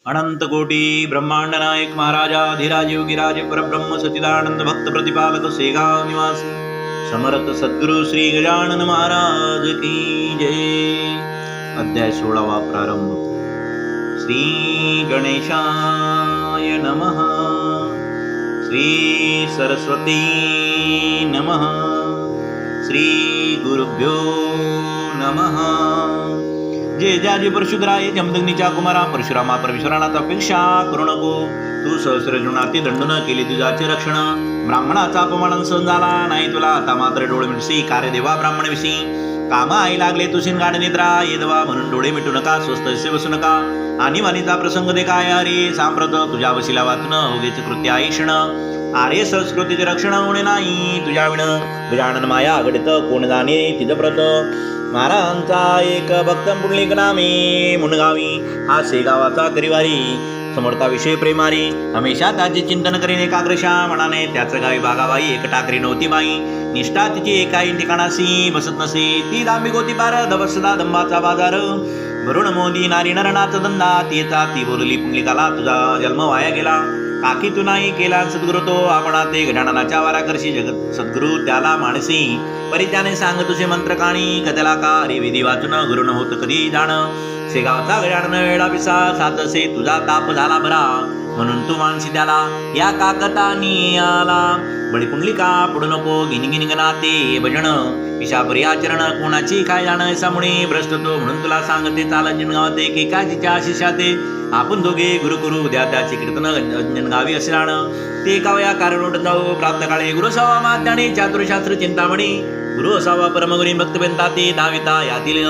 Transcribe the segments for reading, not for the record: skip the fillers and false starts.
अनंत कोटी ब्रह्मांड नायक महाराजा धीराज योगीराज परब्रह्म सच्चिदानंद भक्त प्रतिपालक सेगाव निवासी समर्थ सद्गुरु श्री गजानन महाराज की जय. अध्याय 16वा प्रारंभ. श्री गणेशाय नमः. श्री सरस्वती नमः. श्री गुरुभ्यो नमः. जे जाजी परशुराय जमदग्नीच्या कुमारा परशुरामा परमेश्वरानाचा अपेक्षा करू नको. तू सहस्रजनाती दंडन केली तुझ्याचे रक्षण. ब्राह्मणाचा अपमान सहन झाला नाही तुला. आता मात्र डोळे मिटसी कार्य देवा ब्राह्मण विसी. कामा आई लागले तुझी गाढ निद्रा. येदवा म्हणून डोळे मिटू नका. स्वस्त असे बसू नका. आणि वाणीचा प्रसंग दे काय अरे सांप्रत तुझ्या वशिला वाचन उगेच कृत्य ऐषण. आरे संस्कृतीचे रक्षण होणे नाही तुझ्या विण. गजानन माया घडित कोण जाणे तिज प्रत. महाराजांचा एक भक्त पुंडलिक नामे मुनगावी. हा शेगावाचा करिवारी समर्थाविषयी प्रेमारी. हमेशा त्याचे चिंतन करीन एकाग्रशा मनाने. त्याच गावी बागाबाई एक टाकरी नव्हती बाई. निष्ठा तिची एकाही ठिकाणासी बसत नसे. ती दांभिक होती पार दबसदा दंबाचा बाजार. वरुण मोदी नारी नरणाचा धंदा. तिचा ती बोलली पुंडलिकाला तुझा जन्म वाया गेला. काकी तू नाही केला सद्गुरु तो आपणा. ते गजाननाच्या वाराकर्षी जगत सद्गुरु त्याला मानसी. परित्याने सांग तुझे मंत्र काणी. कथला का रे विधी वाचून गुरु न होत कधी जाण. शेगावचा गजानन वेळा पिसा सात असे तुझा ताप झाला बरा. म्हणून तू मानसी त्याला या काकतानी आला. बळी पुंडलिका पुढ नको गिनगिन गणाते भजन. पिशापरी आचरण कोणाची काय जाण. सामुळे भ्रष्ट तो म्हणून तुला सांगते चाल अंजनगावाते केकाजीच्या शिष्याते. आपण दोघे गुरु करू उद्या त्याचे कीर्तन अंजनगावी असे राहण. ते कावया कारण जाऊ प्राप्त काळे. गुरु असावा मात्याने चातुर्शास्त्र चिंतामणी. गुरु असावा परमगुरी भक्तवेंता ते धाविता. यातील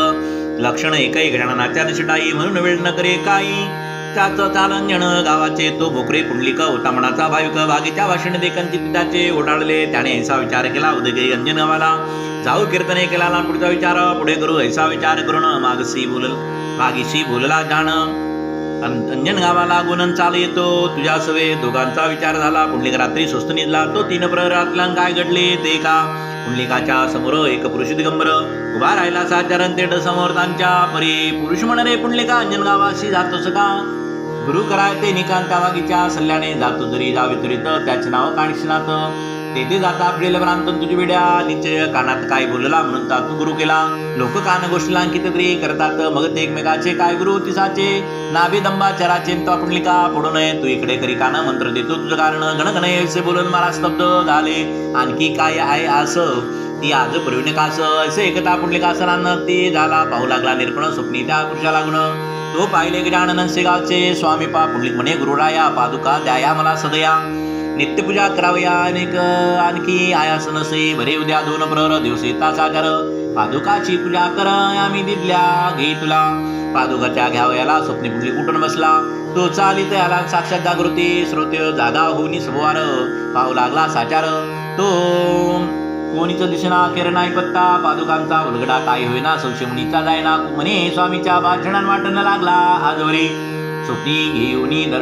लक्षण एकही गजाननाच्या निष्ठाई. म्हणून वेळ न करे काही. चालंजन गावाचे तो भोकरे पुंडलिक होता मनाचा भाविक. भागीच्या भाषण देखंची पिताचे ओढाळले. त्याने ऐसा विचार केला उदगे अंजन गावाला जाऊ कीर्तने केला. पुढचा विचार पुढे करू ऐसा विचार करून मागसी बोलल मागीशी बोलला जाण. अंजन गावाला गुणन चाल येतो तुझ्या सवे. दोघांचा विचार झाला. पुंडलिक रात्री स्वस्त निजला. तो 3 प्रहरातला काय घडले ते का. पुंडलिकाच्या समोर एक पुरुष दिगंबर उभा राहिला. साचारण तेड समोर त्यांच्या परी. पुरुष म्हणरे पुंडलिका अंजन गावाशी जातोस का. गुरु कराय ते निकांत वागीच्या सल्ल्याने जातो जरी जावे तुरीत. त्याचे नाव काणिक्षनाथ. तेथे जाता पिढेल भ्रांत तुझी विड्या. निश्चय कानात काय बोलला म्हणून तू गुरु केला. लोक कान गोष्टीला अंकित तरी करतात. मग ते एकमेकाचे काय गुरु तिसाचे. नाभि दंबा चराचे तो पुंडलिका पुढू नये. तू इकडे करी कान मंत्र देतो तुझं कारण. गणगण असे बोलून मला स्तब्ध झाले. आणखी काय आहे असं ती आज पूर्वीने कास. असे एकता पुंडलिका सरांना ती झाला. पाहू लागला निरपण स्वप्नी त्या पुरुषाला गुण. तो पाहिले गजानन शेगावचे स्वामी पा. पुंडलिक म्हणे गुरुराया पादुका द्याया मला सदया. नित्यपूजा करावया अनेक आणखी आयास नसे. भरे उद्या 2 प्रहर दिवशी तासाचार. पादुकाची पूजा कर आम्ही दिदल्या घे तुला. पादुकाच्या घ्यावयाला स्वप्नी पुंडलिक उठून बसला. तो चालित आला साक्षात जागृती. श्रोत्य जागा होऊनी सभोवार. पाहू लागला साचार. तो कोणीच दिसना केर नाही पत्ता. पादुकांचा उलगडा काय होईना. संशय मुनीचा जायना. म्हणे स्वामीच्या भाषणान वाटण लागला आजवरी. स्वप्नी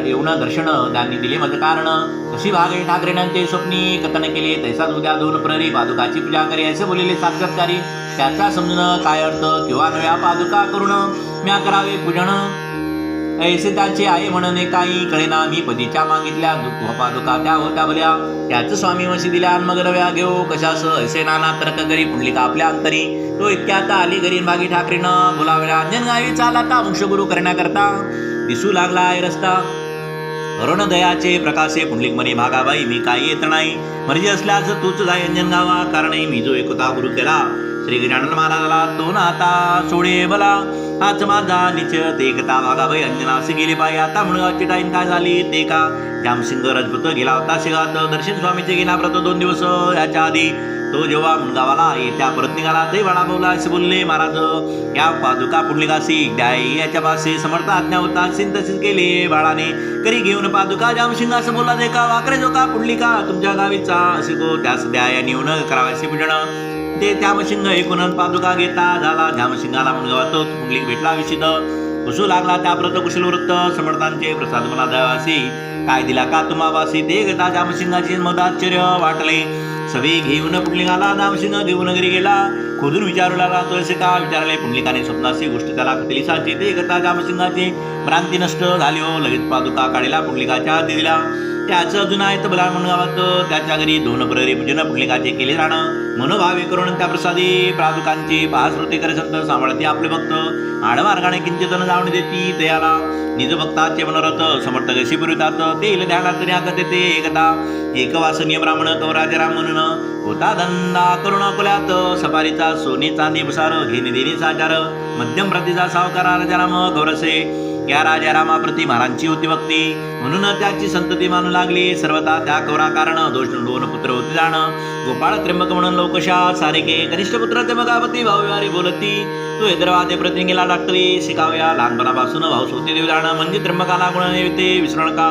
येऊन दर्शन त्यांनी दिले मत कारण. कशी भागे ठाकरेनं स्वप्नी कथन केले. तैसाच उद्या 2 प्रहरी पादुकाची पूजा करे असे बोललेले साक्षात्कारी. त्याचा समजून काय अर्थ किंवा नव्या पादुका करून म्या करावे पूजन. ऐसे त्याचे आहे म्हणून काही कळेना. मी पदीच्या मागितल्या पादुका त्या होत्या भल्या. त्याच स्वामी वशी दिल्या मग नव्या घेऊ कशास. ऐसे नाना तर्क करी पुंडलिका आपल्या अंतरी. तो इतक्यात आली घरी भागी ठाकरेनं बोलावल्या. अंजनगावी चाला ता मुक्ष गुरु करण्याकरता. दिसू लागला आहे रस्ता अरुण दयाचे प्रकाशे. पुंडलिक म्हणे भागाबाई मी काही येत नाही. मर्जी असल्यास तूच जाय अंजन गावा. कारण मी जो एकता गुरु केला श्री गजानन महाराजाला तो नाता सोडे बला. हाच माझा निश्चय एकता भागाबाई अंजनास गेले पाहिजे. आता मुळगावची टाईम काय झाली ते का. जामसिंग राजपूत गेला होता शेगावात. दर्शन स्वामीचे गेला प्रत 2 दिवस याच्या आधी. तो जेव्हा मुनगावाला येत्या परत निघाला ते बाळा बोला असे बोलले महाराज. या पादुका पुंडलिकासी द्याय याच्या पासे. समर्थ आज्ञा होता तसेच केले बाळाने. करी घेऊन पादुका जामसिंग असं बोला दे का. वाकरे जो का पुंडलिका तुमच्या गावीचा असे गो. त्यास द्या या नेऊन करावायचे पूजन. ते जामसिंग ऐकून पादुका घेता झाला. जामसिंगाला मुनगावात पुंडलिक भेटला विशिद. कुसू लागला त्या प्रत कुशल वृत्त. समर्थांचे प्रसाद मला द्यावासी. काय दिला का तुम्हावासी. ते गता जामसिंगाचे मदाश्चर्य वाटले. सवे घेऊन पुंडलिकाला नामसिंह देऊन घरी गेला. खोदून विचारू लागला तुळसे का विचारले. पुंडलिकाने स्वप्नाची गोष्ट त्याला कथली साची. ते करता जामसिंहाची भ्रांती नष्ट झाली हो. लगेच पादुका काढीला पुंडलिकाच्या हाती दिला. त्याचं अजून आहेत बला म्हणून गावात त्याच्या घरी 2 प्रहरी पूजन पुंडलिकाचे केले जाणं. मनोभावे करून त्या प्रसादी पादुकांची पाहश्रुती करे संत सांभाळते आपले भक्त. आडमार्गाने किंचित न जाऊन देती दयाला. निज भक्ताचे मनोरथ समर्थ कशी पुरवितात. तेल ध्यानात तरी आगत ते एकदा. एकवासनीय ब्राह्मण कवराजराम म्हणून होता धंदा करुण कुल्यात. सफारीचा सोने चांदी भुसार घेणे देणे साचार. मध्यम प्रतीचा सावकार राजाराम गौरसे. या राजारामाप्रती महारांची होती भक्ती म्हणून त्याची संतती मानू लागली. सर्वता त्या कौरा कारण 2 पुत्र होते जाण. गोपाळ त्र्यंबक म्हणून लोकशा सारिके. कनिष्ठ पुत्र त्र्यंबकापती भाऊवारी बोलती. तो हैदराबाद प्रतिंगेला डॉक्टरी शिकाव्या. लहानपणापासून भाऊस होते देव जाणं. म्हणजे त्र्यंबकाला गुण येते विसरण का.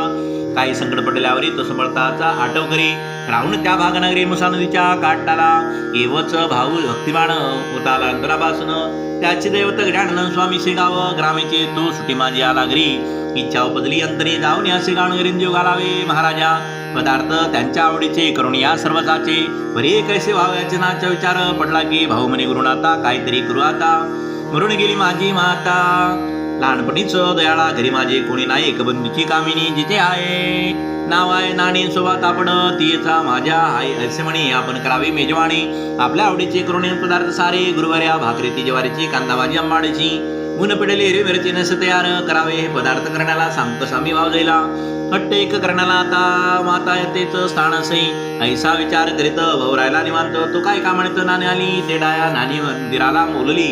काही संकट पडल्यावरी तो समर्थाचा आठव करी. राहून त्या भागनगरी मुसा नदीच्या काठाला. एवच भाऊ भक्तिमान होता लहानपणापासून. त्याची दैवत गजानन स्वामी शेगाव ग्रामेचे. तो सुटी माझी आला घरी. इच्छा उपजली अंतरी जाऊन असे गाणगरीन जीव घालावे. महाराजा पदार्थ त्यांच्या आवडीचे करून या सर्वचाचे. बरे कैसे व्हावयाचे नाचा विचार पडला की भाऊ म्हणे गुरुनाथा काहीतरी करू आता. मरून गेली माझी माता. लहानपणीच दयाळा घरी माझे कोणी नाही. एक बंधूची कामिनी जिथे आहे नाव आहे नाणी सोबत आपण तिचा माझ्या आई असे म्हणे. आपण करावी मेजवानी आपल्या आवडीचे करून पदार्थ सारे. गुरुवार्या भाकरी ती ज्वारीची कांदा भाजी आंबाडीची. ऊन पडेल हिरवी मिरची नस तयार करावे. हे पदार्थ करण्याला सांगतो स्वामी भाव जाईला. हट्ट एक करण्याला आता माता येतेच स्थान असे. ऐसा विचार करीत भाऊ राहिला निवांत. तो काय कामात नाणी आली. ते डाया नाणी मंदिराला मोलली.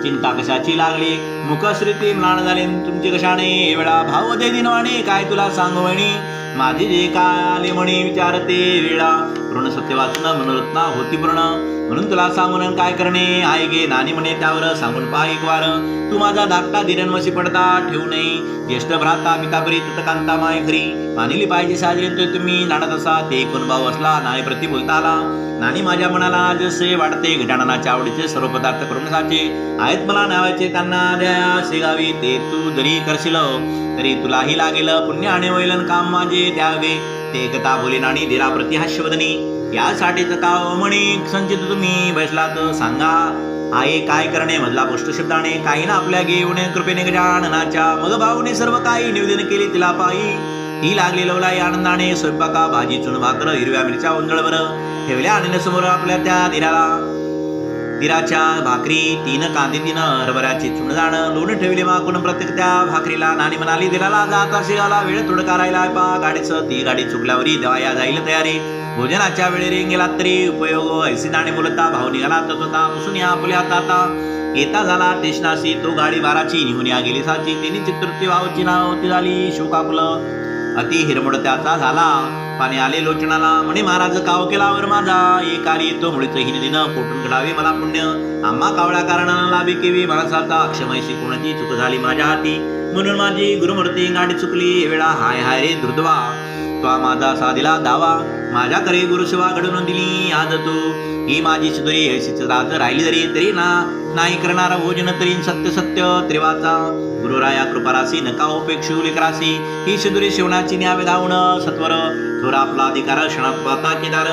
चिंता कशाची लागली. मुखश्रीती म्लान झाले तुमची कशाने. वेळा भाव दे दिनवाणी काय तुला सांगू वणी. माझे जे काय आले म्हणे विचारते वेळा. ऋण सत्य वाचन मनोरत्ना होती पूर्ण. म्हणून तुला सांगून काय करणे आहे गे. नानी म्हणे त्यावर सांगून पहा एक वार. तू माझा धाकटा धीरणवशी पडता ठेवू नये. ज्येष्ठ भ्राता पितापरी ततकांता माय खरी. मानिली पाहिजे साजरे तुम्ही नाडत असा. ते कोण भाऊ असला नाही प्रति बोलता आला. नानी माझ्या मनाला जसे वाटते. गजाननाच्या आवडीचे सर्व पदार्थ करून साचे आहेत मला नावाचे. त्यांना द्या शेगावी. ते तू जरी करशील तरी तुलाही लागेल पुण्य आणि वैलन काम माझे द्यावे. ते कथा बोली नाणी दिरा प्रति हास्यवदनी. यासाठीच का म्हणे संचित तुम्ही बसलात सांगा. आहे काय करणे मधला गोष्ट शब्दाने. काही ना आपल्या घेऊन कृपेने गजाननाच्या. मग भाऊने सर्व काही निवेदन केले तिला पायी. ती लागली लवलाई आनंदाने. स्वयंपाका भाजी चुन भाकर हिरव्या मिरच्या उंजळवर ठेवल्या आणि समोर आपल्या त्या दिराच्या भाकरी. 3 कांदे 3 हरभऱ्याचे चुन जाणं लोण ठेवले मागून प्रत्येक त्या भाकरीला. नानी म्हणाली दिराला जाता शिगाला वेळ थोडं करायला पा गाडीचं. ती गाडी चुकल्यावरी देवाया जाईल तयारी. भोजनाच्या वेळेने गेला तरी उपयोग ऐसी नाणे बोलता. भाऊ निघाला तर होता पुसून या आपल्या आता. येता झाला टेशनाशी. तो गाडी 12ची निघून या गेली साची. तिने चित्रती भाऊची नाव ती झाली शोकाकुलं. अति हिरमोड त्याचा झाला. पाणी आले लोचनाला. म्हणे महाराज काव केलावर माझा. एक आली तो मुळीच हिने दिनं पोटून घडावे मला पुण्य. आम्हा कावळ्या कारणाला लाभी केवी माणसाचा. अक्षमयशी कोणाची चूक झाली माझ्या हाती. म्हणून माझी गुरुमूर्ती गाडी चुकली वेळा. हाय हाय रे दुर्दवा. तो माझा साधीला दावा. माझ्या करे गुरुसेवा घडवून दिली आज तू. ही माझी सुधरी ऐशीच राज राहिली जरी तरी नाही करणारा भोजन तरी सत्य सत्य त्रिवाचा. गुरुराया कृपारासी नका उपेक्षू लेकरासी. ही सुधुरी शिवणाची न्यावे धावण सत्वर. थोरा आपला अधिकार क्षणात पाता केदार.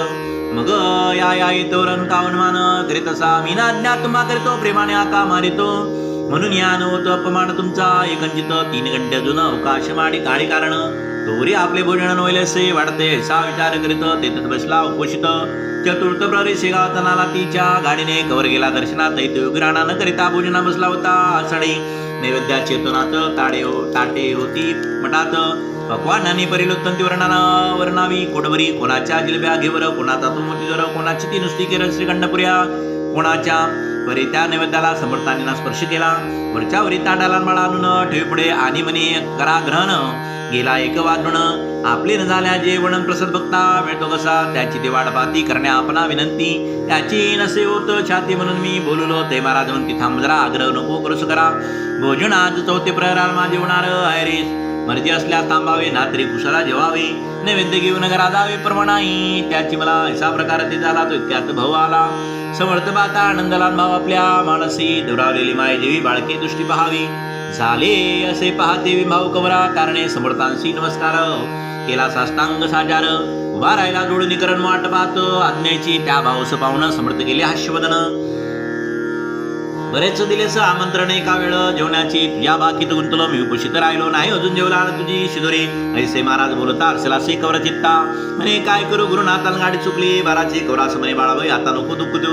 मग या येतोरण कावन मान करीत असा. मी ना ज्ञात तुम्हा करतो प्रेमाने आका मारितो. म्हणून या नव्हतं अपमान तुमचा एकंचित. 3 घंटे अजून अवकाश माडी काळी कारण. तोरी आपले भोजन नवलेसे वाढते असा विचार करीत तेथत बसला उपोषित. चतुर्थ प्रहरी शेगाव तनाला तिच्या गाडीने कवर गेला दर्शनात. योगिराणा न करिता भोजना बसला होता आषाढी. नैवेद्या चेतनात ताटे होती मठात. पक्वानाने परिलोत्तंती वर्णावी कोडवरी. कोणाच्या जिलब्या घेवर. कोणाचा तो मोतीजर. कोणाची ती नुसती केरळ श्रीखंडपुऱ्या. कोणाच्या वरी त्या नैवेद्याला समर्थांना स्पर्श केला. वरच्या वरी ताटाला माळा आणून ठेवी पुढे. आणि म्हणे करा ग्रहण. गेला एक वाजून. आपले न झाल्या जेवण प्रसाद बघता मिळतो कसा. त्याची ते वाट पाहती करण्या आपणा विनंती. त्याची नसे होत छाती म्हणून मी बोललो. ते महाराज म्हणती थांब जरा आग्रह नको करूस करा. भोजन आज 4 प्रहराला माझे होणार आहे रे. मर्जी असल्यास थांबावे ना तरी कुशाला जेवावे. नैवेद्य घेऊन घरा जावे परवानाई. त्याची मला असा प्रकार ते झाला. तो इतक्यात भाऊ आला. समर्थ पाहता आनंदलाल भाव आपल्या मानसी. दुरावलेली माय देवी बाळके दृष्टी पहावी. झाले असे पाहते भाऊ कवरा. कारणे समर्थांशी नमस्कार केला साष्टांग साजार. उभा राहिला जोडणी करण वाट पाहत आज्ञेची त्या भावस पाहुणं समर्थ केले हास्यवदन. बरेच दिलेस आमंत्रण एका वेळ जेवणाची तुझ्या बाकीत गुंतलो मी उपोषित राहिलो नाही अजून जेवला तुझी शिदोरी. ऐसे महाराज बोलता अर्सलासी कवर चित्ता म्हणे काय करू गुरुनाथान गाडी चुकली बाराची कवरास म्हणे बाळाबाई आता नको दुःख तू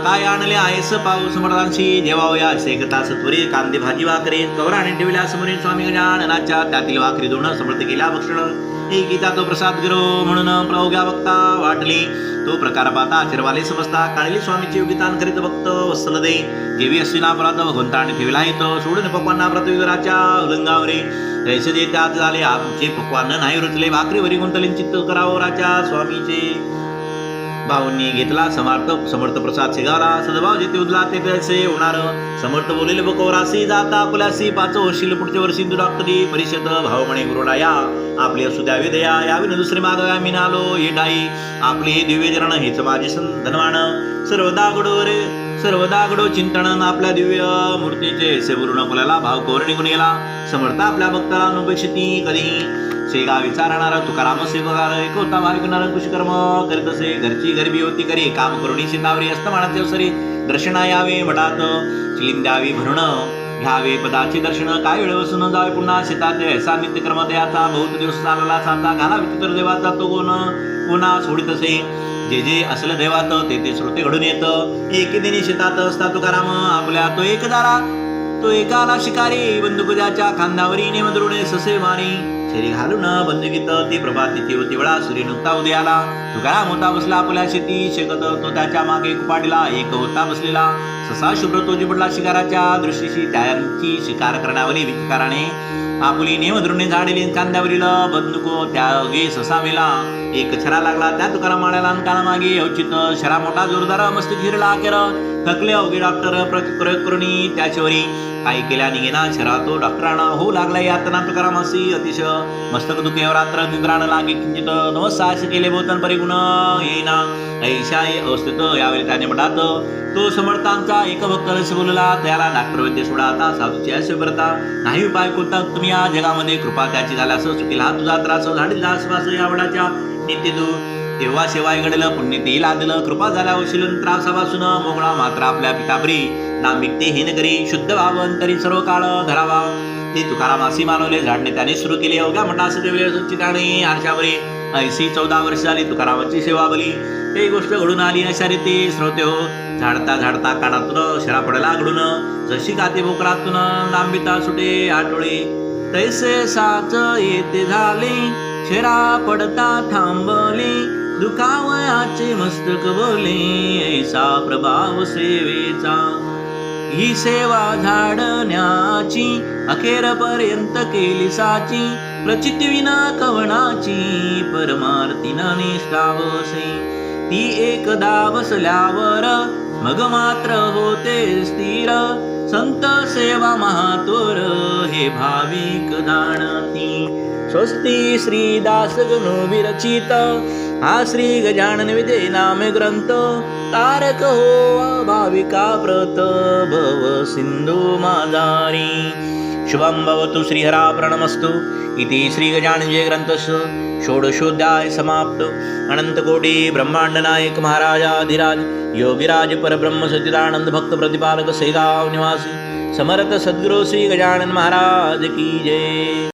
काय आणले आहेस पाऊस समर्थांशी जेवावया असे एक तास त्वरी कांदे भाजी भाकरी कवराने ठेवल्या समोरील स्वामी गजाननाच्या त्यातील भाकरी दोन समर्थ केल्या भक्षण एकीचा तो प्रसाद गिरो म्हणून प्रौग्या बघता वाटली तो प्रकार पाहता आचरवाले समजता काळली स्वामीची योगितान करीत भक्त वत्सल दे देवी अश्विना परात भगवंताने ठेवला येतो सोडून पक्वांना प्रतविराच्या उलंगावरे जैसे जे त्यात झाले आमचे पक्वान नाही रुचले भाकरीवरी गुंतलीन चित्त करावं राजा स्वामीचे. भाऊंनी घेतला समर्थ प्रसाद शिगावला सदभाव जेथे उदला ते तसे होणार समर्थ बोलेले बकोरासी जाता अकोल्यासी पाच वर्षील पुढच्या वर्षी डॉक्टरी परिषद भाऊ म्हणे गुरुडाया आपले असू द्यावे दया यावी न दुसरे मागव्या मी नालो ये डाई आपले हे दिव्य जरण हेच माझे धनवान सर्वदा गडो चिंतन आपल्या दिव्य मूर्तीचे सेवरून अकोल्याला भाव कोर निघून गेला. समर्थ आपल्या भक्ताला अनुपेक्षिती कधी शेगा विचारणारा तुकाराम सेवकार एक होता भाविकणार कुशकर्म करीत असे घरची गरबी होती करी काम करुणी शेतावरी अस्तमानाचे अवसरी दर्शना यावे मठात चिलिम द्यावी भरून घ्यावे पदाचे दर्शन काय वेळ बसून जावे पुन्हा शेतात ऐसा नित्यक्रम दयाचा बहुत दिवस चालला साता घाला विचित्र देवाचा तो कोणा सोडित असे जे जे असलं देवात ते श्रोते घडून येत एके दिनी शेतात असता तुकाराम आपल्या तो एक दारा तो एकाला शिकारी बंदुकजाच्या खांद्यावरी नेमद्रुणे ससे मारी शेरी घालून बंदुकीत ती प्रभातीची होती वेळा सूर्य नुकता उदयाला तुकाराम होता बसला आपल्या शेती शेकत तो त्याच्या मागे कुपाडीला एक होता बसलेला ससा शुभ्र तो जिपडला शिकाराच्या दृष्टीशी त्यांची शिकार करण्यावरी विकाराने आपुली नेमद्रुणे झाडेली कांद्यावरील बंदूक त्यागे ससा मेला एक छरा लागला त्या तुकाराम माळ्याला काना मागे औचित शरा मोठा जोरदार मस्त फिरला केर थकले अवघे डॉक्टर प्रयोग करुणी त्याच्यावरी काही केल्या निघेना शरा तो डॉक्टरांना होऊ लागला यातना तुकारामासी अतिशय मस्तक दुखेवर रात्र निद्राण लागे किंचित नवसाहस केले बोतन परिगुण येईना ऐशा अवस्थेत यावेळी त्याने मठात तो समर्थांचा एक भक्त रस बोलला त्याला डॉक्टर वैद्य सोडा आता साधूची असे व्रता नाही उपाय कोणता तुम्ही या जगामध्ये कृपा त्याची झाल्यास चुकीला हा तुझा त्रास झाडीला आसपास या वडाच्या नित्य तू तेव्हा शेवाय घडलं पुण्य ते लादलं कृपा झाल्या वशिलून त्रासापासून मोगळा मात्र आपल्या पितापरी नामिकते हेन करी शुद्ध भावन तरी सर्व काळ धरावा ते तुकारामासी मानवले झाडणे त्याने सुरू केले अवघ्या मठास देवले चिताणे आरशावरी ऐशी 14 वर्ष झाली तुकारामाची सेवा बली ते गोष्ट घडून आली अशा रीती श्रोते हो झाडता कानातून शरा पडला घडून जशी काते भोकरातून लांबिता सुटे आठवळे तैसे साच येते झाले शरा पडता थांबले दुखावयाचे मस्तक बोले ऐसा प्रभाव सेवेचा ही सेवा झाडण्याची अखेरपर्यंत केली साची प्रचिती विना कवणाची परमार्थीना निष्ठावसे ती एकदा बसल्यावर मग मात्र होते स्थिर संत सेवा महातोर हे भाविक जाणती. स्वस्ती श्री दास गणो विरचित हा श्री गजानन विजय नाम ग्रंथ तारक हो भाविका प्रत भव सिंधू मादारी. शुभं भवतु श्रीहराप्रणमस्तु इति श्री गजानन विजय ग्रंथस्य षोडशोऽध्याय समाप्त. अनंतकोटी ब्रह्मांड नायक महाराजाधिराज योगिराज परब्रह्म सच्चिदानंद भक्त प्रतिपालक सेगाव निवासी समर्थ सद्गुरु श्री गजानन महाराज की जय.